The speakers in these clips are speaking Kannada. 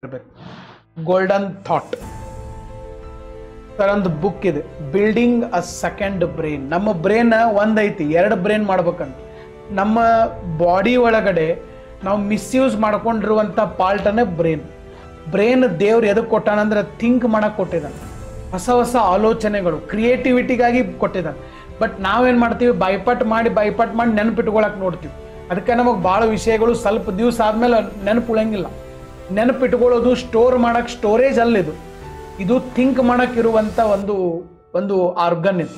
ಇರಬೇಕು. ಗೋಲ್ಡನ್ ಥಾಟ್ ಸರ್ ಒಂದು ಬುಕ್ ಇದೆ, ಬಿಲ್ಡಿಂಗ್ ಅ ಸೆಕೆಂಡ್ ಬ್ರೈನ್. ನಮ್ಮ ಬ್ರೈನ್ ಒಂದೈತಿ, ಎರಡು ಬ್ರೈನ್ ಮಾಡ್ಬೇಕಂತ. ನಮ್ಮ ಬಾಡಿ ಒಳಗಡೆ ನಾವು ಮಿಸ್ಯೂಸ್ ಮಾಡ್ಕೊಂಡಿರುವಂಥ ಪಾರ್ಟನೇ ಬ್ರೈನ್. ಬ್ರೈನ್ ದೇವ್ರು ಎದಕ್ಕೆ ಕೊಟ್ಟಾನಂದ್ರೆ ಥಿಂಕ್ ಮಾಡಕ್ಕೆ ಕೊಟ್ಟಿದ್ದಾನೆ, ಹೊಸ ಹೊಸ ಆಲೋಚನೆಗಳು ಕ್ರಿಯೇಟಿವಿಟಿಗಾಗಿ ಕೊಟ್ಟಿದ್ದಾನೆ. ಬಟ್ ನಾವೇನು ಮಾಡ್ತೀವಿ, ಬೈಪಾಟ್ ಮಾಡಿ ನೆನಪಿಟ್ಕೊಳಕ್ಕೆ ನೋಡ್ತೀವಿ. ಅದಕ್ಕೆ ನಮಗೆ ಭಾಳ ವಿಷಯಗಳು ಸ್ವಲ್ಪ ದಿವಸ ಆದಮೇಲೆ ನೆನಪು ಉಳಂಗಿಲ್ಲ. ನೆನಪಿಟ್ಕೊಳ್ಳೋದು ಸ್ಟೋರ್ ಮಾಡೋಕ್ಕೆ ಸ್ಟೋರೇಜ್ ಅಲ್ಲಿದು, ಇದು ಥಿಂಕ್ ಮಾಡೋಕ್ಕಿರುವಂಥ ಒಂದು ಆರ್ಗನ್ ಇದು.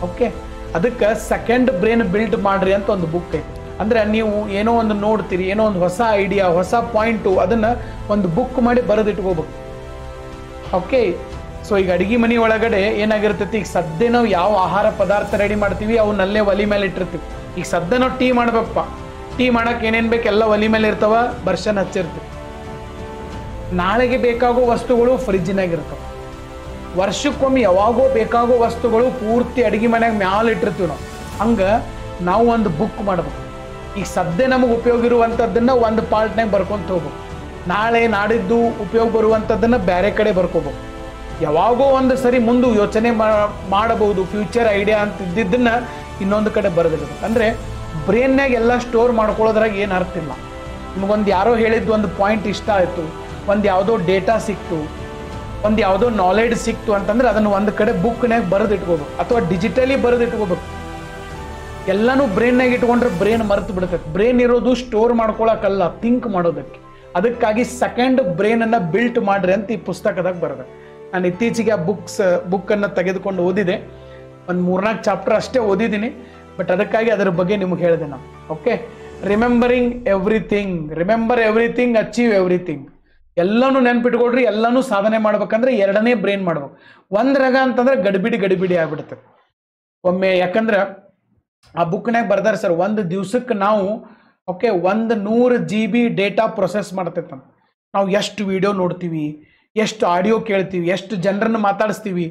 ಓಕೆ, ಅದಕ್ಕೆ ಸೆಕೆಂಡ್ ಬ್ರೈನ್ ಬಿಲ್ಡ್ ಮಾಡ್ರಿ ಅಂತ ಒಂದು ಬುಕ್ ಐತೆ. ಅಂದರೆ ನೀವು ಏನೋ ಒಂದು ನೋಡ್ತೀರಿ, ಏನೋ ಒಂದು ಹೊಸ ಐಡಿಯಾ, ಹೊಸ ಪಾಯಿಂಟು, ಅದನ್ನು ಒಂದು ಬುಕ್ ಮಾಡಿ ಬರೆದಿಟ್ಕೋಬೇಕು. ಓಕೆ, ಸೊ ಈಗ ಅಡುಗೆ ಮನೆ ಒಳಗಡೆ ಏನಾಗಿರ್ತೈತಿ, ಈಗ ಸದ್ಯ ನಾವು ಯಾವ ಆಹಾರ ಪದಾರ್ಥ ರೆಡಿ ಮಾಡ್ತೀವಿ ಅವನ್ನಲ್ಲೇ ಒಲಿ ಮೇಲೆ ಇಟ್ಟಿರ್ತೀವಿ. ಈಗ ಸದ್ಯ ನಾವು ಟೀ ಮಾಡ್ಬೇಕಪ್ಪ, ಟೀ ಮಾಡೋಕೆ ಏನೇನು ಬೇಕು ಎಲ್ಲ ಒಲಿ ಮೇಲೆ ಇರ್ತಾವ, ಬರ್ಷನ್ ಹಚ್ಚಿರ್ತೀವಿ. ನಾಳೆಗೆ ಬೇಕಾಗೋ ವಸ್ತುಗಳು ಫ್ರಿಜ್ನಾಗಿರ್ತಾವೆ. ವರ್ಷಕ್ಕೊಮ್ಮೆ ಯಾವಾಗೋ ಬೇಕಾಗೋ ವಸ್ತುಗಳು ಪೂರ್ತಿ ಅಡುಗೆ ಮನೆಯಾಗ ಮ್ಯಾಲೆ ಇಟ್ಟಿರ್ತೀವಿ ನಾವು. ಹಂಗೆ ನಾವು ಒಂದು ಬುಕ್ ಮಾಡ್ಬೇಕು. ಈಗ ಸದ್ಯ ನಮಗೆ ಉಪಯೋಗ ಇರುವಂಥದ್ದನ್ನು ಒಂದು ಪಾರ್ಟ್ನಾಗ ಬರ್ಕೊಂತ ಹೋಗ್ಬೇಕು. ನಾಳೆ ನಾಡಿದ್ದು ಉಪಯೋಗ ಬರುವಂಥದ್ದನ್ನು ಬೇರೆ ಕಡೆ ಬರ್ಕೋಬೇಕು. ಯಾವಾಗೋ ಒಂದು ಸರಿ ಮುಂದೆ ಯೋಚನೆ ಮಾಡಬಹುದು, ಫ್ಯೂಚರ್ ಐಡಿಯಾ ಅಂತ ಇದ್ದಿದ್ದನ್ನು ಇನ್ನೊಂದು ಕಡೆ ಬರೆದಿರ್ಬೇಕು. ಅಂದರೆ ಬ್ರೈನ್ನಾಗ ಎಲ್ಲ ಸ್ಟೋರ್ ಮಾಡ್ಕೊಳ್ಳೋದ್ರಾಗ ಏನು ಅರ್ಥ ಇಲ್ಲ. ನಿಮಗೊಂದು ಯಾರೋ ಹೇಳಿದ್ದು ಒಂದು ಪಾಯಿಂಟ್ ಇಷ್ಟ ಆಯಿತು, ಒಂದು ಯಾವುದೋ ಡೇಟಾ ಸಿಕ್ತು, ಒಂದು ಯಾವುದೋ ನಾಲೆಡ್ಜ್ ಸಿಕ್ತು ಅಂತಂದ್ರೆ ಅದನ್ನು ಒಂದು ಕಡೆ ಬುಕ್ನಾಗ ಬರೆದಿಟ್ಕೋಬೇಕು ಅಥವಾ ಡಿಜಿಟಲಿ ಬರೆದಿಟ್ಕೋಬೇಕು. ಎಲ್ಲನೂ ಬ್ರೈನ್ನಾಗ ಇಟ್ಕೊಂಡ್ರೆ ಬ್ರೈನ್ ಮರೆತು ಬಿಡ್ತೈತೆ. ಬ್ರೈನ್ ಇರೋದು ಸ್ಟೋರ್ ಮಾಡ್ಕೊಳಕ್ಕಲ್ಲ, ಥಿಂಕ್ ಮಾಡೋದಕ್ಕೆ. ಅದಕ್ಕಾಗಿ ಸೆಕೆಂಡ್ ಬ್ರೈನನ್ನು ಬಿಲ್ಟ್ ಮಾಡ್ರಿ ಅಂತ ಈ ಪುಸ್ತಕದಾಗ ಬರೆದೆ. ನಾನು ಇತ್ತೀಚೆಗೆ ಆ ಬುಕ್ಕನ್ನು ತೆಗೆದುಕೊಂಡು ಓದಿದೆ. ಒಂದು 3-4 ಚಾಪ್ಟರ್ ಅಷ್ಟೇ ಓದಿದ್ದೀನಿ, ಬಟ್ ಅದಕ್ಕಾಗಿ ಅದರ ಬಗ್ಗೆ ನಿಮ್ಗೆ ಹೇಳಿದೆ ನಾನು. Okay, remembering everything, achieve everything. ಎಲ್ಲನೂ ನೆನ್ಪಿಟ್ಕೊಡ್ರಿ. ಎಲ್ಲನೂ ಸಾಧನೆ ಮಾಡ್ಬೇಕಂದ್ರೆ ಎರಡನೇ ಬ್ರೈನ್ ಮಾಡ್ಬೇಕು. ಒಂದ್ರಾಗ ಅಂತಂದ್ರೆ ಗಡಿಬಿಡಿ ಆಗ್ಬಿಡುತ್ತೆ ಒಮ್ಮೆ. ಯಾಕಂದ್ರೆ ಆ ಬುಕ್ನಾಗ ಬರ್ದಾರೆ ಸರ್, ಒಂದು ದಿವ್ಸಕ್ಕೆ ನಾವು 100 GB ಡೇಟಾ ಪ್ರೊಸೆಸ್ ಮಾಡ್ತೈತಂತ. ನಾವು ಎಷ್ಟು ವಿಡಿಯೋ ನೋಡ್ತೀವಿ, ಎಷ್ಟು ಆಡಿಯೋ ಕೇಳ್ತೀವಿ, ಎಷ್ಟು ಜನರನ್ನು ಮಾತಾಡಿಸ್ತೀವಿ,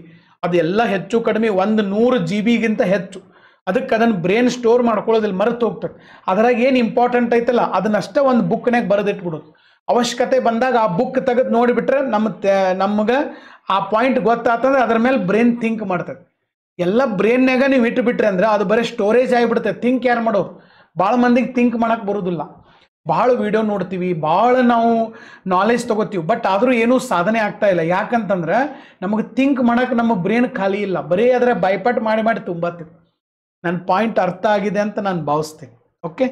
ಅದೆಲ್ಲ ಹೆಚ್ಚು ಕಡಿಮೆ 100 GB ಹೆಚ್ಚು. ಅದಕ್ಕೆ ಅದನ್ನು ಬ್ರೈನ್ ಸ್ಟೋರ್ ಮಾಡ್ಕೊಳ್ಳೋದಿಲ್ಲ, ಮರೆತು ಹೋಗ್ತದೆ. ಅದ್ರಾಗ ಏನು ಇಂಪಾರ್ಟೆಂಟ್ ಐತಲ್ಲ ಅದನ್ನಷ್ಟೇ ಒಂದು ಬುಕ್ನಾಗ ಬರೆದಿಟ್ಬಿಡೋದು. ಅವಶ್ಯಕತೆ ಬಂದಾಗ ಆ ಬುಕ್ ತೆಗೆದು ನೋಡಿಬಿಟ್ರೆ ನಮಗೆ ಆ ಪಾಯಿಂಟ್ ಗೊತ್ತಾತಂದ್ರೆ ಅದ್ರ ಮೇಲೆ ಬ್ರೈನ್ ಥಿಂಕ್ ಮಾಡ್ತದೆ. ಎಲ್ಲ ಬ್ರೈನ್ನಾಗ ನೀವು ಇಟ್ಟುಬಿಟ್ರೆ ಅಂದ್ರೆ ಅದು ಬರೀ ಸ್ಟೋರೇಜ್ ಆಗಿಬಿಡ್ತದೆ. ಥಿಂಕ್ ಯಾರು ಮಾಡೋರು? ಭಾಳ ಮಂದಿಗೆ ಥಿಂಕ್ ಮಾಡೋಕ್ಕೆ ಬರೋದಿಲ್ಲ. ಭಾಳ ವಿಡಿಯೋ ನೋಡ್ತೀವಿ, ಭಾಳ ನಾವು ನಾಲೆಜ್ ತೊಗೋತೀವಿ, ಬಟ್ ಆದರೂ ಏನೂ ಸಾಧನೆ ಆಗ್ತಾ ಇಲ್ಲ. ಯಾಕಂತಂದ್ರೆ ನಮಗೆ ಥಿಂಕ್ ಮಾಡೋಕ್ಕೆ ನಮ್ಮ ಬ್ರೈನ್ ಖಾಲಿ ಇಲ್ಲ, ಬರೀ ಅದರ ಬೈಪಾಟ್ ಮಾಡಿ ತುಂಬತ್ತೀವಿ. ನನ್ನ ಪಾಯಿಂಟ್ ಅರ್ಥ ಆಗಿದೆ ಅಂತ ನಾನು ಭಾವಿಸ್ತೀನಿ. Okay,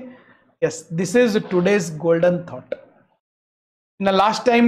yes, this is today's golden thought. ಇನ್ನು ಲಾಸ್ಟ್ ಟೈಮ್